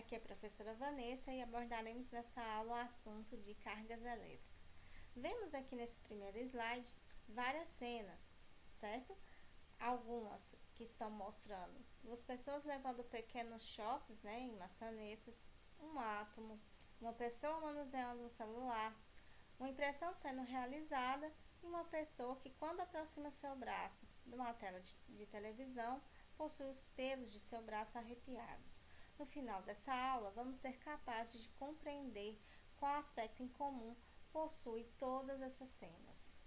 Aqui é a professora Vanessa e abordaremos nessa aula o assunto de cargas elétricas. Vemos aqui nesse primeiro slide várias cenas, certo? Algumas que estão mostrando duas pessoas levando pequenos choques, em maçanetas, um átomo, uma pessoa manuseando um celular, uma impressão sendo realizada e uma pessoa que, quando aproxima seu braço de uma tela de televisão, possui os pelos de seu braço arrepiados. No final dessa aula, vamos ser capazes de compreender qual aspecto em comum possui todas essas cenas.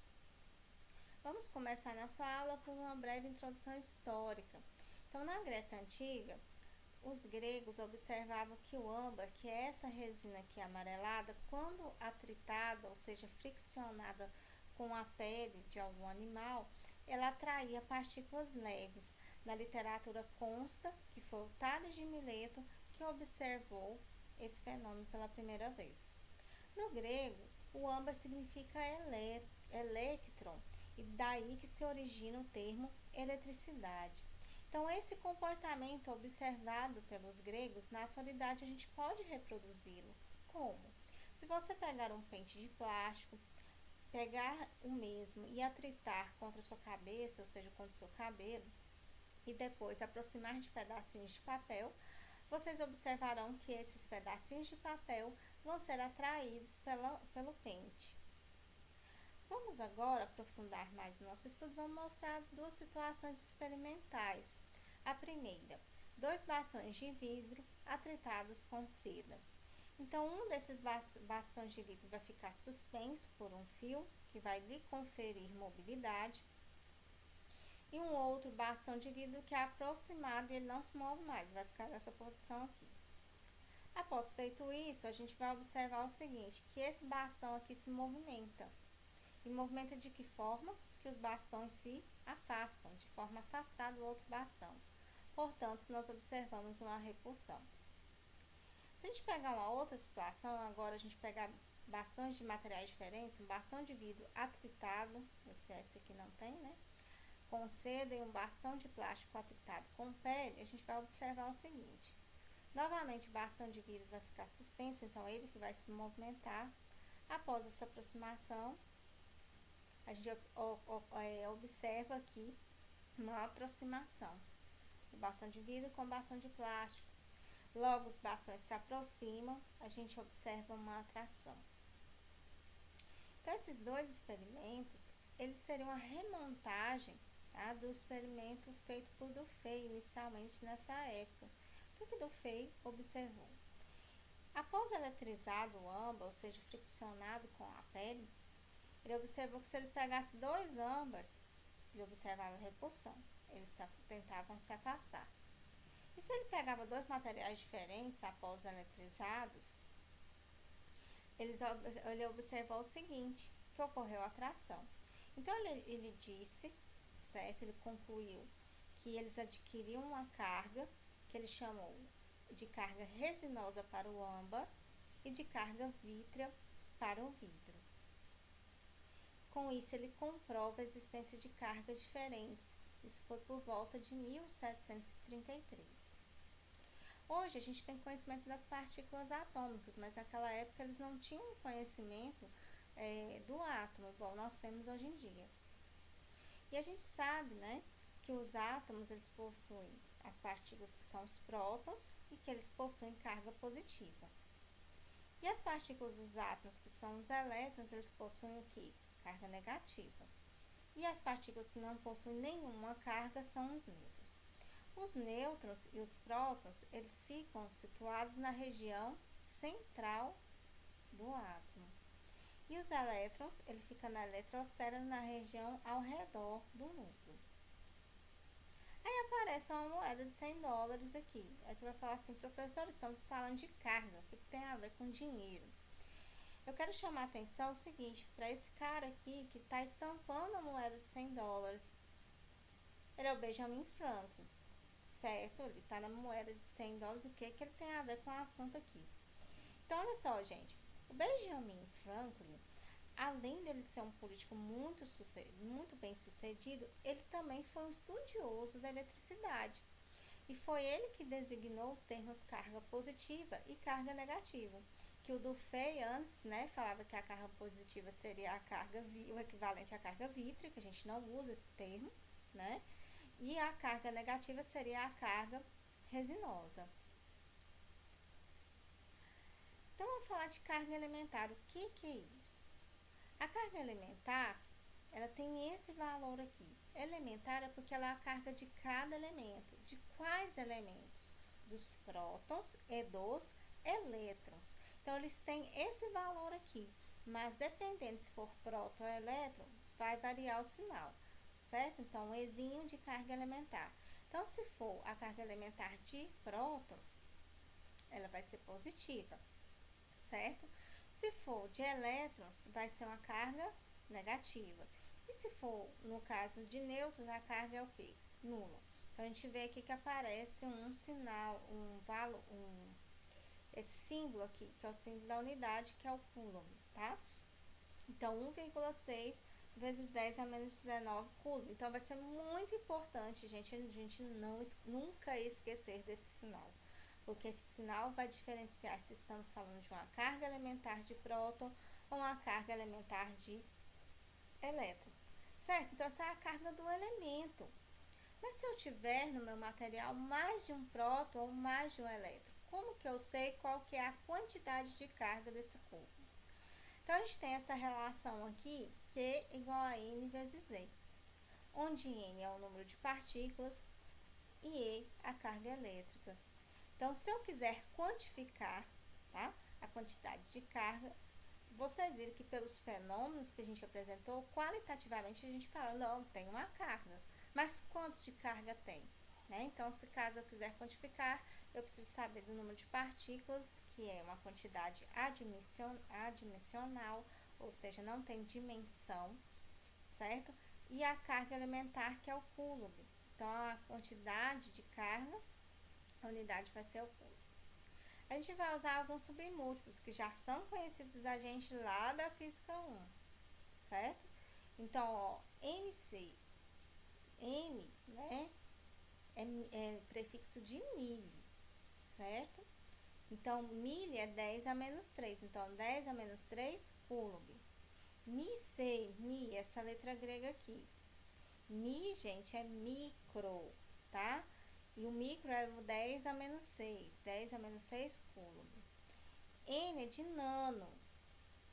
Vamos começar nossa aula por uma breve introdução histórica. Então, na Grécia Antiga, os gregos observavam que o âmbar, que é essa resina aqui amarelada, quando atritada, ou seja, friccionada com a pele de algum animal, ela atraía partículas leves. Na literatura consta que foi o Tales de Mileto que observou esse fenômeno pela primeira vez. No grego, o âmbar significa elétron, e daí que se origina o termo eletricidade. Então, esse comportamento observado pelos gregos, na atualidade a gente pode reproduzi-lo. Como? Se você pegar um pente de plástico, pegar o mesmo e atritar contra a sua cabeça, ou seja, contra o seu cabelo, e depois aproximar de pedacinhos de papel, vocês observarão que esses pedacinhos de papel vão ser atraídos pelo pente. Vamos agora aprofundar mais o nosso estudo. Vamos mostrar duas situações experimentais. A primeira, 2 bastões de vidro atritados com seda. Então, um desses bastões de vidro vai ficar suspenso por um fio, que vai lhe conferir mobilidade. E um outro bastão de vidro que é aproximado e ele não se move mais, vai ficar nessa posição aqui. Após feito isso, a gente vai observar o seguinte, que esse bastão aqui se movimenta. E movimenta de que forma? Que os bastões se afastam, de forma afastada do outro bastão. Portanto, nós observamos uma repulsão. Se a gente pegar uma outra situação, agora a gente pegar bastões de materiais diferentes, um bastão de vidro atritado, esse aqui não tem, com seda e um bastão de plástico atritado com pele, a gente vai observar o seguinte. Novamente, o bastão de vidro vai ficar suspenso, então ele que vai se movimentar. Após essa aproximação, a gente observa aqui uma aproximação do bastão de vidro com o bastão de plástico. Logo, os bastões se aproximam, a gente observa uma atração. Então, esses dois experimentos, eles seriam uma remontagem do experimento feito por Dufay inicialmente nessa época. O que Dufay observou? Após eletrizado o âmbar, ou seja, friccionado com a pele, ele observou que se ele pegasse 2 âmbars, ele observava a repulsão, eles tentavam se afastar. E se ele pegava 2 materiais diferentes após eletrizados, ele observou o seguinte, que ocorreu a atração. Então, ele disse, certo? Ele concluiu que eles adquiriam uma carga, que ele chamou de carga resinosa para o âmbar e de carga vítrea para o vidro. Com isso, ele comprova a existência de cargas diferentes. Isso foi por volta de 1733. Hoje, a gente tem conhecimento das partículas atômicas, mas naquela época eles não tinham conhecimento do átomo, igual nós temos hoje em dia. E a gente sabe, que os átomos, eles possuem as partículas que são os prótons e que eles possuem carga positiva. E as partículas dos átomos, que são os elétrons, eles possuem o quê? Carga negativa. E as partículas que não possuem nenhuma carga são os nêutrons. Os nêutrons e os prótons, eles ficam situados na região central do átomo. E os elétrons, ele fica na eletrosfera, na região ao redor do núcleo. Aí aparece uma moeda de $100 aqui. Aí você vai falar assim, professor, estamos falando de carga, o que tem a ver com dinheiro? Eu quero chamar a atenção o seguinte, para esse cara aqui que está estampando a moeda de $100. Ele é o Benjamin Franklin, certo? Ele está na moeda de $100, o que ele tem a ver com o assunto aqui? Então, olha só, gente. O Benjamin Franklin, além dele ser um político muito bem sucedido, ele também foi um estudioso da eletricidade. E foi ele que designou os termos carga positiva e carga negativa. Que o Dufay antes, né, falava que a carga positiva seria o equivalente à carga vítrica, a gente não usa esse termo, né? E a carga negativa seria a carga resinosa. Então, vamos falar de carga elementar. O que é isso? A carga elementar, ela tem esse valor aqui. Elementar é porque ela é a carga de cada elemento. De quais elementos? Dos prótons e dos elétrons. Então, eles têm esse valor aqui. Mas, dependendo se for próton ou elétron, vai variar o sinal, certo? Então, Ezinho de carga elementar. Então, se for a carga elementar de prótons, ela vai ser positiva, certo? Se for de elétrons, vai ser uma carga negativa. E se for, no caso de nêutrons, a carga é o quê? Nula. Então, a gente vê aqui que aparece um sinal, esse símbolo aqui, que é o símbolo da unidade, que é o coulomb, tá? Então, 1,6 vezes 10 a menos 19 coulomb. Então, vai ser muito importante, gente, a gente nunca esquecer desse sinal. Porque esse sinal vai diferenciar se estamos falando de uma carga elementar de próton ou uma carga elementar de elétron, certo? Então, essa é a carga do elemento. Mas se eu tiver no meu material mais de um próton ou mais de um elétron, como que eu sei qual que é a quantidade de carga desse corpo? Então, a gente tem essa relação aqui, Q igual a N vezes Z, onde N é o número de partículas e E a carga elétrica. Então, se eu quiser quantificar, tá, a quantidade de carga, vocês viram que pelos fenômenos que a gente apresentou, qualitativamente a gente fala, não, tem uma carga. Mas quanto de carga tem? Né? Então, se caso eu quiser quantificar, eu preciso saber do número de partículas, que é uma quantidade adimensional, ou seja, não tem dimensão, certo? E a carga elementar, que é o coulomb. Então, a quantidade de carga, a unidade vai ser o coulomb. A gente vai usar alguns submúltiplos que já são conhecidos da gente lá da física 1, certo? Então, ó, MC, M, né, é prefixo de milho, certo? Então, milho é 10 a menos 3, então 10 a menos 3, coulomb. Mi, essa letra grega aqui. Mi, gente, é micro, tá? E o micro é o 10 a menos 6, 10 a menos 6 coulomb. N é de nano,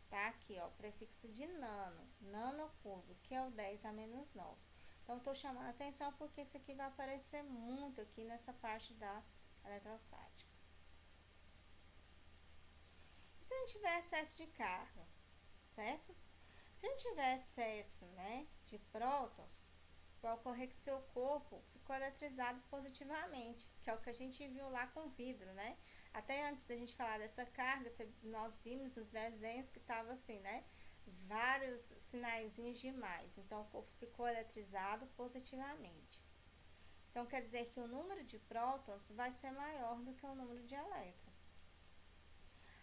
tá? Aqui, ó, prefixo de nano, nanocoulomb, que é o 10 a menos 9. Então, estou chamando a atenção porque isso aqui vai aparecer muito aqui nessa parte da eletrostática. E se a gente tiver excesso de carga, certo? Se a gente tiver excesso, né, de prótons, vai ocorrer que seu corpo ficou eletrizado positivamente, que é o que a gente viu lá com o vidro, né? Até antes da gente falar dessa carga, nós vimos nos desenhos que estava assim, né? Vários sinaizinhos de mais. Então, o corpo ficou eletrizado positivamente. Então, quer dizer que o número de prótons vai ser maior do que o número de elétrons.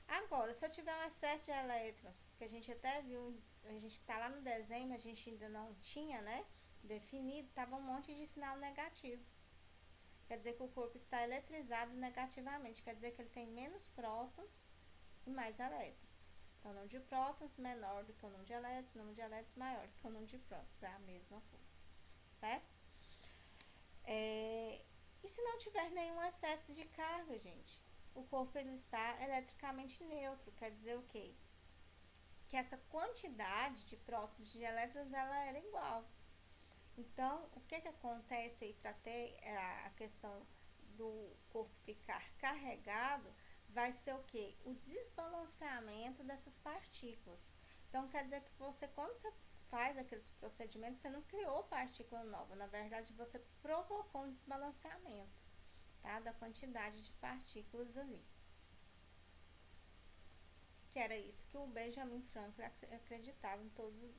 Agora, se eu tiver um excesso de elétrons, que a gente até viu, a gente está lá no desenho, mas a gente ainda não tinha, né, definido, estava um monte de sinal negativo. Quer dizer que o corpo está eletrizado negativamente, quer dizer que ele tem menos prótons e mais elétrons. Então, o número de prótons menor do que o número de elétrons maior do que o número de prótons, é a mesma coisa, certo? E se não tiver nenhum excesso de carga, gente? O corpo ele está eletricamente neutro, quer dizer o quê? Que essa quantidade de prótons e de elétrons ela era igual. Então, o que acontece aí para ter a questão do corpo ficar carregado, vai ser o quê? O desbalanceamento dessas partículas. Então, quer dizer que você, quando você faz aqueles procedimentos, você não criou partícula nova, na verdade, você provocou um desbalanceamento, tá? Da quantidade de partículas ali. Que era isso que o Benjamin Franklin acreditava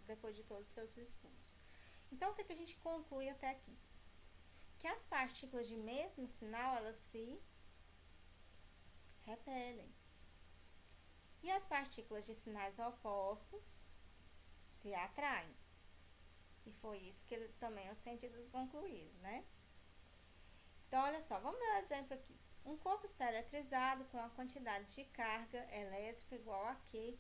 depois de todos os seus estudos. Então, o que a gente conclui até aqui? Que as partículas de mesmo sinal, elas se repelem. E as partículas de sinais opostos se atraem. E foi isso que também os cientistas concluíram, né? Então, olha só, vamos dar um exemplo aqui. Um corpo está eletrizado com a quantidade de carga elétrica igual a Q,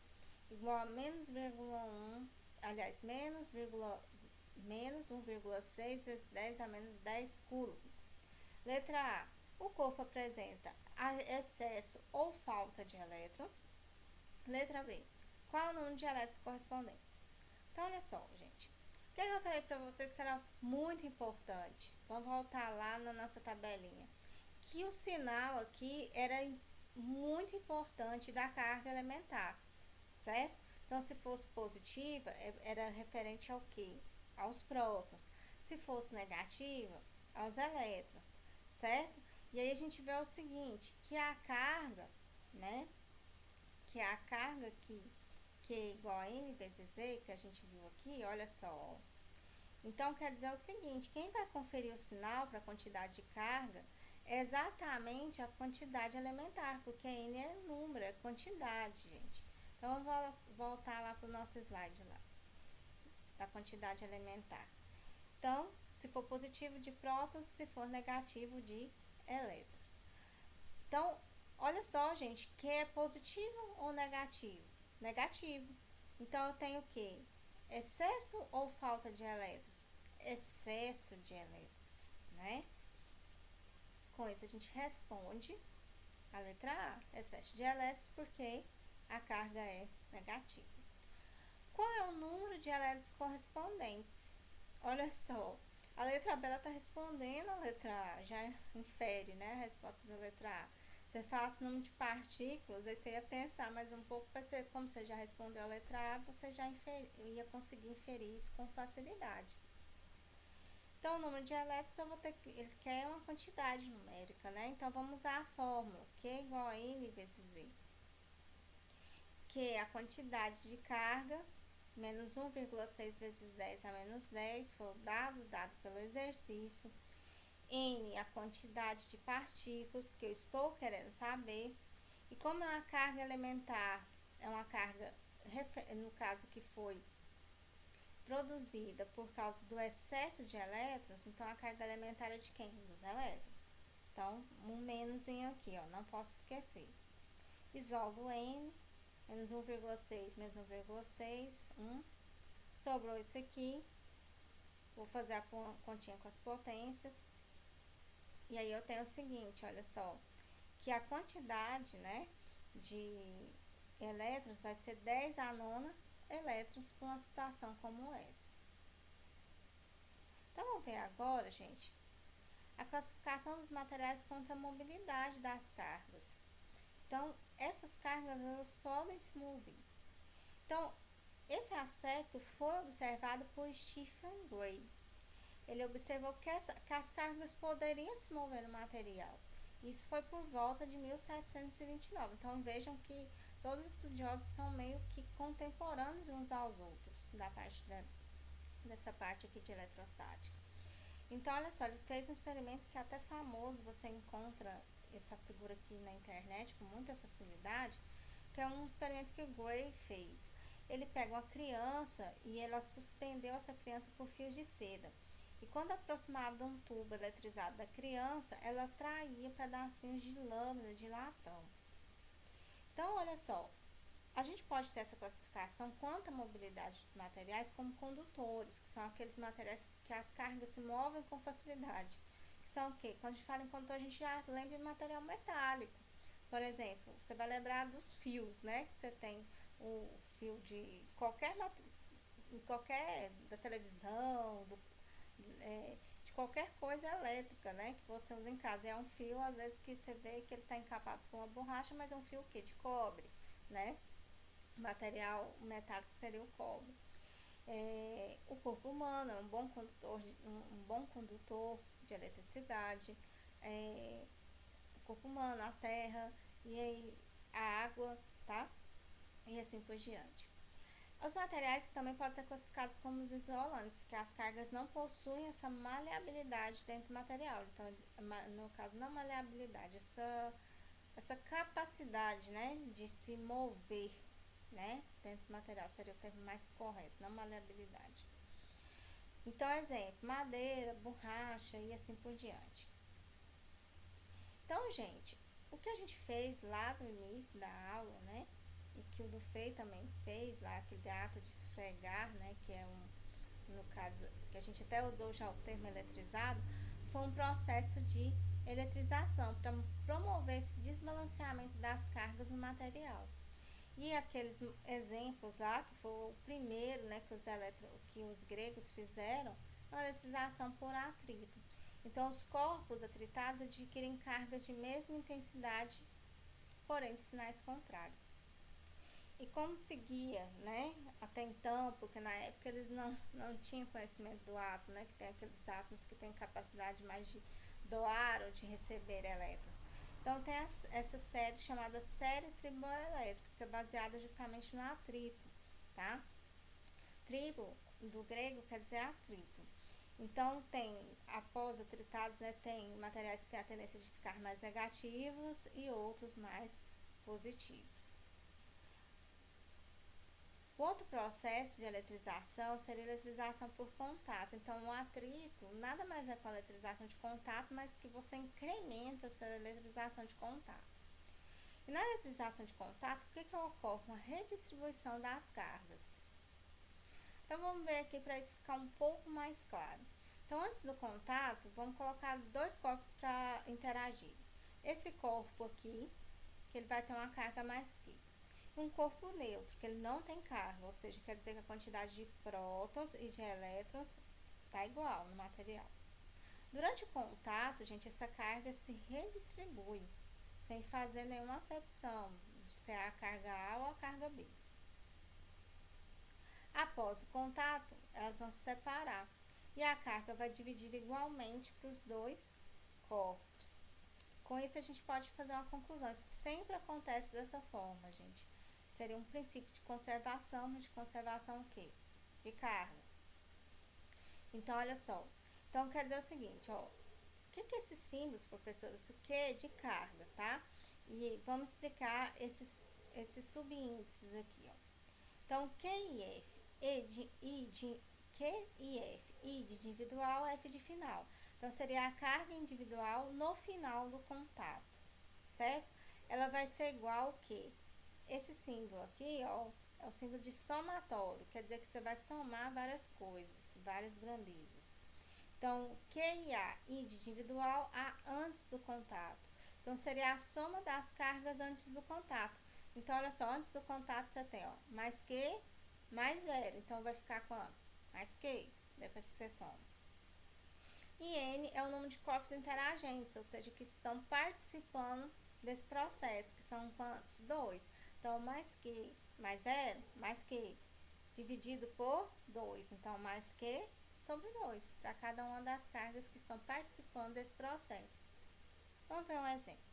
igual a menos 1, aliás, menos 1,6 vezes 10 a menos 10 coulomb. Letra A. O corpo apresenta excesso ou falta de elétrons. Letra B. Qual é o número de elétrons correspondentes? Então, olha só, gente. O que eu falei para vocês que era muito importante? Vamos voltar lá na nossa tabelinha. Que o sinal aqui era muito importante da carga elementar, certo? Então, se fosse positiva, era referente ao quê? Aos prótons. Se fosse negativa, aos elétrons, certo? E aí a gente vê o seguinte, que a carga, né? Que a carga aqui, que é igual a N vezes Z, que a gente viu aqui, olha só. Então, quer dizer o seguinte, quem vai conferir o sinal para a quantidade de carga é exatamente a quantidade elementar, porque N é número, é quantidade, gente. Então, eu vou voltar lá para o nosso slide lá, da quantidade elementar. Então, se for positivo de prótons, se for negativo de elétrons. Então, olha só, gente, que é positivo ou negativo? Negativo. Então, eu tenho o quê? Excesso ou falta de elétrons? Excesso de elétrons, né? Com isso, a gente responde a letra A, excesso de elétrons, porque a carga é negativa. Qual é o número de elétrons correspondentes? Olha só, a letra B está respondendo a letra A, já infere, né, a resposta da letra A. Você fala o número de partículas, aí você ia pensar mais um pouco, como você já respondeu a letra A, você já ia conseguir inferir isso com facilidade. Então, o número de elétrons, ele quer uma quantidade numérica, né? Então, vamos usar a fórmula, Q é igual a N vezes Z. Q é a quantidade de carga, menos 1,6 vezes 10 a menos 10, foi o dado pelo exercício. N, a quantidade de partículas que eu estou querendo saber. E como é uma carga elementar, é uma carga, no caso que foi produzida por causa do excesso de elétrons, então a carga elementar é de quem? Dos elétrons. Então, um menoszinho aqui, ó, não posso esquecer. Isola o N, menos 1,6 menos 1,6, 1. Sobrou isso aqui. Vou fazer a continha com as potências. E aí eu tenho o seguinte, olha só, que a quantidade, né, de elétrons vai ser 10 a nona elétrons para uma situação como essa. Então, vamos ver agora, gente, a classificação dos materiais contra a mobilidade das cargas. Então, essas cargas, elas podem se mover. Então, esse aspecto foi observado por Stephen Gray. Ele observou que as cargas poderiam se mover no material. Isso foi por volta de 1729. Então, vejam que todos os estudiosos são meio que contemporâneos uns aos outros, dessa parte aqui de eletrostática. Então, olha só, ele fez um experimento que é até famoso, você encontra essa figura aqui na internet com muita facilidade, que é um experimento que o Gray fez. Ele pega uma criança e ela suspendeu essa criança por fios de seda. E quando aproximava de um tubo eletrizado da criança, ela atraía pedacinhos de lâmina de latão. Então, olha só, a gente pode ter essa classificação quanto à mobilidade dos materiais como condutores, que são aqueles materiais que as cargas se movem com facilidade. Que são o quê? Quando a gente fala em condutor, a gente já lembra de material metálico. Por exemplo, você vai lembrar dos fios, né? Que você tem o fio de qualquer da televisão, de qualquer coisa elétrica, né? Que você usa em casa. É um fio, às vezes, que você vê que ele está encapado com uma borracha, mas é um fio o quê? De cobre, né? Material metálico seria o cobre. O corpo humano é um bom condutor de eletricidade. O corpo humano, a terra e aí a água, tá? E assim por diante. Os materiais também podem ser classificados como os isolantes, que as cargas não possuem essa maleabilidade dentro do material. Então, no caso, não maleabilidade, essa capacidade, né, de se mover, né, dentro do material, seria o termo mais correto, não maleabilidade. Então, exemplo, madeira, borracha e assim por diante. Então, gente, o que a gente fez lá no início da aula, né? E que o Dufay também fez lá, aquele ato de esfregar, né? Que é no caso, que a gente até usou já o termo eletrizado, foi um processo de eletrização para promover esse desbalanceamento das cargas no material. E aqueles exemplos lá, que foi o primeiro, né, que os gregos fizeram, é a eletrização por atrito. Então, os corpos atritados adquirem cargas de mesma intensidade, porém de sinais contrários. E como seguia, né, até então, porque na época eles não tinham conhecimento do átomo, né, que tem aqueles átomos que têm capacidade mais de doar ou de receber elétrons. Então tem essa série chamada série triboelétrica, que é baseada justamente no atrito, tá? Tribo, do grego, quer dizer atrito. Então tem, após atritados, né, tem materiais que têm a tendência de ficar mais negativos e outros mais positivos. O outro processo de eletrização seria a eletrização por contato. Então, o atrito nada mais é com a eletrização de contato, mas que você incrementa essa eletrização de contato. E na eletrização de contato, o que ocorre? Uma redistribuição das cargas. Então, vamos ver aqui para isso ficar um pouco mais claro. Então, antes do contato, vamos colocar dois corpos para interagir. Esse corpo aqui, que ele vai ter uma carga mais Q. Um corpo neutro, que ele não tem carga, ou seja, quer dizer que a quantidade de prótons e de elétrons está igual no material. Durante o contato, gente, essa carga se redistribui, sem fazer nenhuma acepção de se é a carga A ou a carga B. Após o contato, elas vão se separar e a carga vai dividir igualmente para os dois corpos. Com isso, a gente pode fazer uma conclusão. Isso sempre acontece dessa forma, gente. Seria um princípio de conservação, mas de conservação o quê? De carga. Então, olha só. Então, quer dizer o seguinte, ó. O que é esses símbolos, professor? Isso aqui é de carga, tá? E vamos explicar esses subíndices aqui, ó. Então, Q e F, Q e F, I de individual, F de final. Então, seria a carga individual no final do contato, certo? Ela vai ser igual ao quê? Esse símbolo aqui, ó, é o símbolo de somatório, quer dizer que você vai somar várias coisas, várias grandezas. Então, Q e A, I de individual, A antes do contato. Então, seria a soma das cargas antes do contato. Então, olha só, antes do contato você tem, ó, mais Q, mais zero. Então, vai ficar quanto? Mais Q, depois que você soma. E N é o número de corpos interagentes, ou seja, que estão participando desse processo, que são quantos? 2. Então, mais Q, mais zero, mais Q, dividido por 2. Então, mais Q sobre 2, para cada uma das cargas que estão participando desse processo. Vamos ver um exemplo.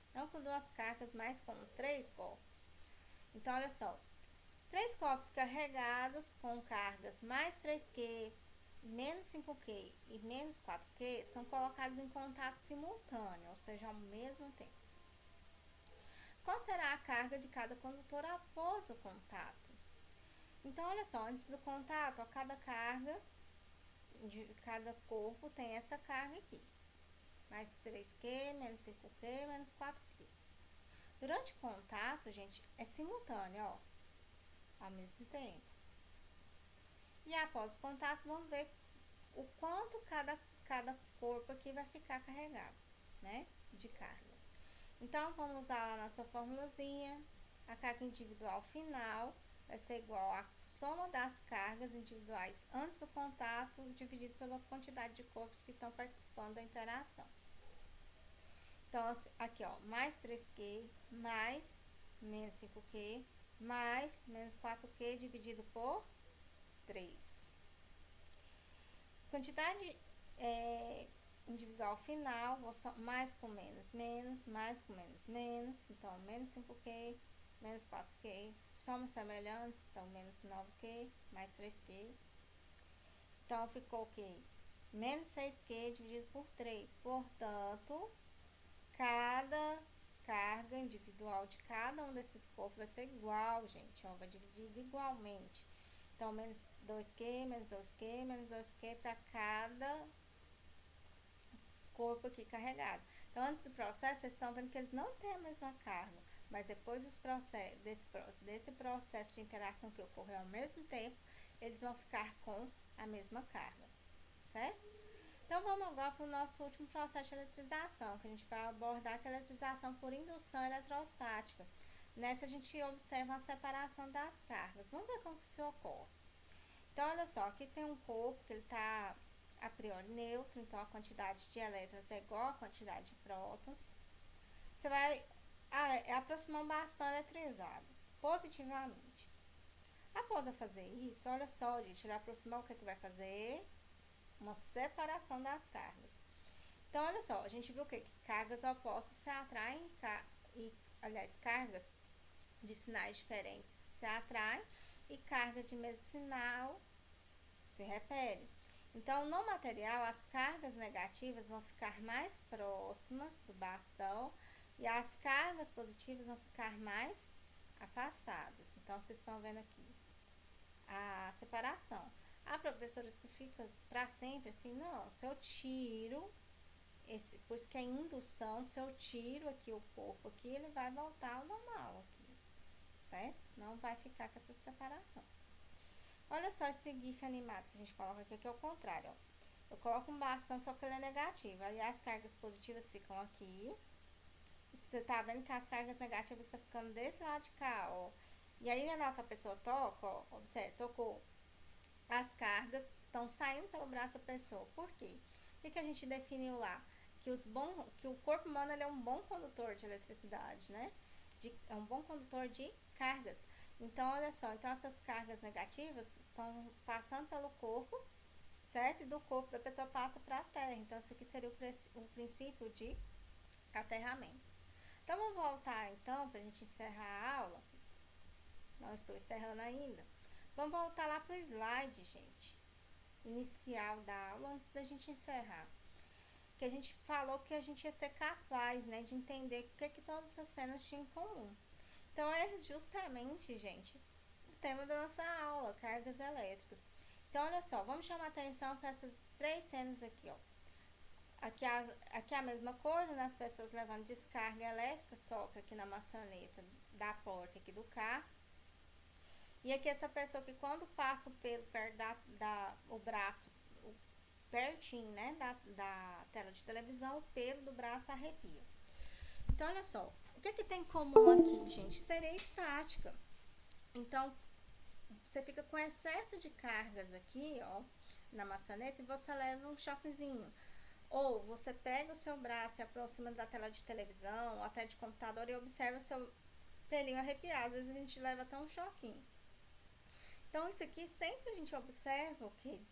Então, com duas cargas, mais com 3 corpos. Então, olha só. 3 corpos carregados com cargas mais 3Q, menos 5Q e menos 4Q são colocados em contato simultâneo, ou seja, ao mesmo tempo. Qual será a carga de cada condutor após o contato? Então, olha só, antes do contato, a cada carga de cada corpo tem essa carga aqui. Mais 3Q, menos 5Q, menos 4Q. Durante o contato, gente, é simultâneo, ó, ao mesmo tempo. E após o contato, vamos ver o quanto cada corpo aqui vai ficar carregado, né, de carga. Então, vamos usar a nossa formulazinha. A carga individual final vai ser igual à soma das cargas individuais antes do contato dividido pela quantidade de corpos que estão participando da interação. Então, aqui, ó, mais 3Q, mais menos 5Q, mais menos 4Q dividido por 3. Quantidade individual final, mais com menos, menos, mais com menos, menos. Então, menos 5Q, menos 4Q, somas semelhantes, então, menos 9Q, mais 3Q. Então, ficou o quê? Menos 6Q dividido por 3. Portanto, cada carga individual de cada um desses corpos vai ser igual, gente, ó, vai dividir igualmente. Então, menos 2Q, menos 2Q, menos 2Q para cada corpo aqui carregado. Então, antes do processo, vocês estão vendo que eles não têm a mesma carga, mas depois desse processo de interação que ocorreu ao mesmo tempo, eles vão ficar com a mesma carga, certo? Então, vamos agora para o nosso último processo de eletrização, que a gente vai abordar, que é a eletrização por indução eletrostática. Nessa, a gente observa a separação das cargas. Vamos ver como que isso ocorre. Então, olha só, aqui tem um corpo que ele está a priori neutro, então a quantidade de elétrons é igual à quantidade de prótons. Você vai aproximar um bastão eletrizado positivamente. Após eu fazer isso, olha só, gente, ele aproximar, o que vai fazer? Uma separação das cargas. Então, olha só, a gente viu que cargas opostas se atraem aliás, cargas de sinais diferentes se atraem e cargas de mesmo sinal se repelem. Então, no material, as cargas negativas vão ficar mais próximas do bastão e as cargas positivas vão ficar mais afastadas. Então, vocês estão vendo aqui a separação. A professora, se fica para sempre assim? Não, se eu tiro, por isso que é indução, se eu tiro aqui o corpo aqui, ele vai voltar ao normal aqui, certo? Não vai ficar com essa separação. Olha só esse GIF animado que a gente coloca aqui, que é o contrário, ó. Eu coloco um bastão, só que ele é negativo. Aí as cargas positivas ficam aqui. Você tá vendo que as cargas negativas estão ficando desse lado de cá, ó. E aí, na hora que a pessoa toca, ó, observe, tocou. As cargas estão saindo pelo braço da pessoa. Por quê? O que a gente definiu lá? Que o corpo humano ele é um bom condutor de eletricidade, né? É um bom condutor de cargas. Então, olha só, então essas cargas negativas estão passando pelo corpo, certo? E do corpo da pessoa passa para a terra. Então, isso aqui seria o princípio de aterramento. Então, vamos voltar, então, para a gente encerrar a aula. Não estou encerrando ainda. Vamos voltar lá para o slide, gente, inicial da aula, antes da gente encerrar. Que a gente falou que a gente ia ser capaz, né, de entender o que todas essas cenas tinham em comum. Então, é justamente, gente, o tema da nossa aula, cargas elétricas. Então, olha só, vamos chamar atenção para essas 3 cenas aqui, ó. Aqui a mesma coisa, né, as pessoas levando descarga elétrica, só que aqui na maçaneta da porta aqui do carro. E aqui essa pessoa que quando passa o pelo perto o braço, pertinho, né, da tela de televisão, o pelo do braço arrepia. Então, olha só, o que tem em comum aqui, gente? Seria estática. Então, você fica com excesso de cargas aqui, ó, na maçaneta e você leva um choquezinho. Ou você pega o seu braço e aproxima da tela de televisão ou até de computador e observa seu pelinho arrepiar. Às vezes a gente leva até um choquinho. Então, isso aqui sempre a gente observa o que?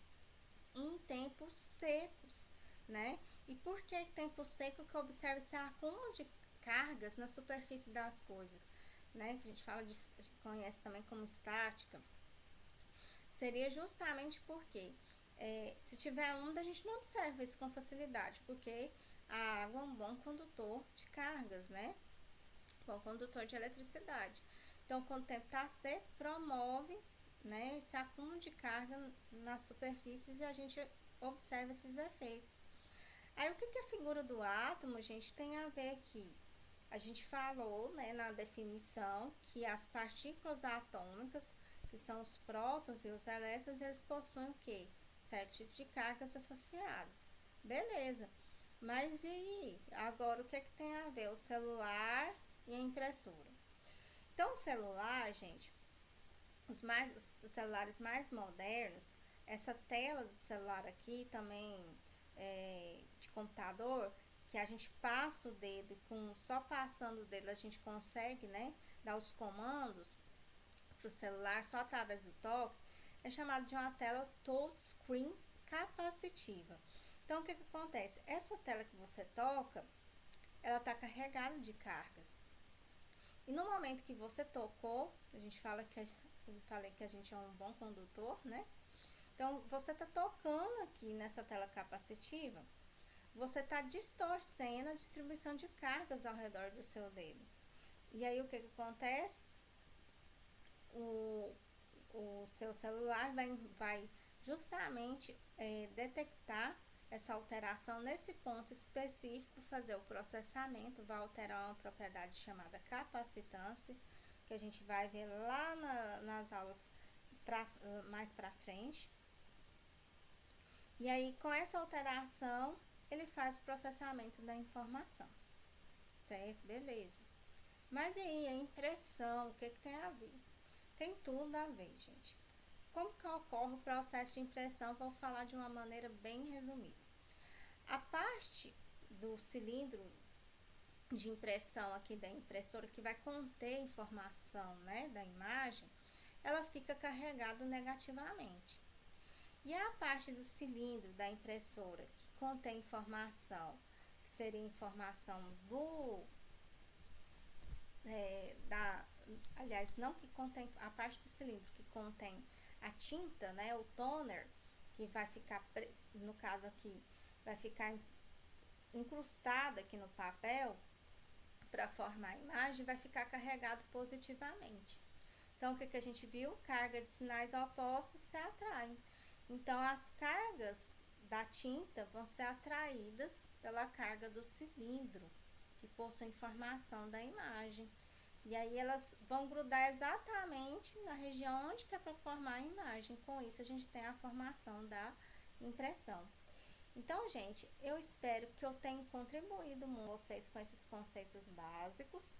Em tempos secos, né? E por que tempo seco? Que observa esse acúmulo de cargas na superfície das coisas, né? Que a gente conhece também como estática. Seria justamente porque se tiver onda, a gente não observa isso com facilidade, porque a água é um bom condutor de cargas, né? Bom condutor de eletricidade. Então, quando o tempo está seco, promove, né, esse acúmulo de carga nas superfícies e a gente observa esses efeitos. Aí, o que a figura do átomo, gente, tem a ver aqui? A gente falou, né, na definição que as partículas atômicas, que são os prótons e os elétrons, eles possuem o quê? Certo tipo de cargas associadas. Beleza. Mas e aí? Agora, o que tem a ver? O celular e a impressora. Então, o celular, gente, os celulares mais modernos, essa tela do celular aqui também de computador, que a gente passa o dedo, só passando o dedo a gente consegue, né, dar os comandos para o celular só através do toque, é chamado de uma tela touchscreen capacitiva. Então, o que acontece? Essa tela que você toca, ela está carregada de cargas. E no momento que você tocou, a gente fala que eu falei que a gente é um bom condutor, né? Então, você está tocando aqui nessa tela capacitiva, você está distorcendo a distribuição de cargas ao redor do seu dedo. E aí, o que acontece? O seu celular vai justamente detectar essa alteração nesse ponto específico, fazer o processamento, vai alterar uma propriedade chamada capacitância, que a gente vai ver lá nas aulas mais para frente. E aí, com essa alteração, ele faz o processamento da informação, certo? Beleza. Mas e aí, a impressão, o que tem a ver? Tem tudo a ver, gente. Como que ocorre o processo de impressão? Vou falar de uma maneira bem resumida. A parte do cilindro de impressão aqui da impressora, que vai conter informação, né, da imagem, ela fica carregada negativamente. E a parte do cilindro da impressora que contém informação, que seria informação aliás, não que contém, a parte do cilindro que contém a tinta, né, o toner, que vai ficar, no caso aqui, vai ficar incrustada aqui no papel para formar a imagem, vai ficar carregado positivamente. Então, o que a gente viu? Carga de sinais opostos se atraem. Então, as cargas da tinta vão ser atraídas pela carga do cilindro, que possui informação da imagem. E aí, elas vão grudar exatamente na região onde que é para formar a imagem. Com isso, a gente tem a formação da impressão. Então, gente, eu espero que eu tenha contribuído com vocês com esses conceitos básicos.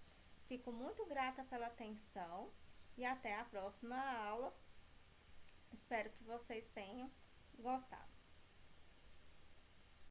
Fico muito grata pela atenção e até a próxima aula. Espero que vocês tenham gostado.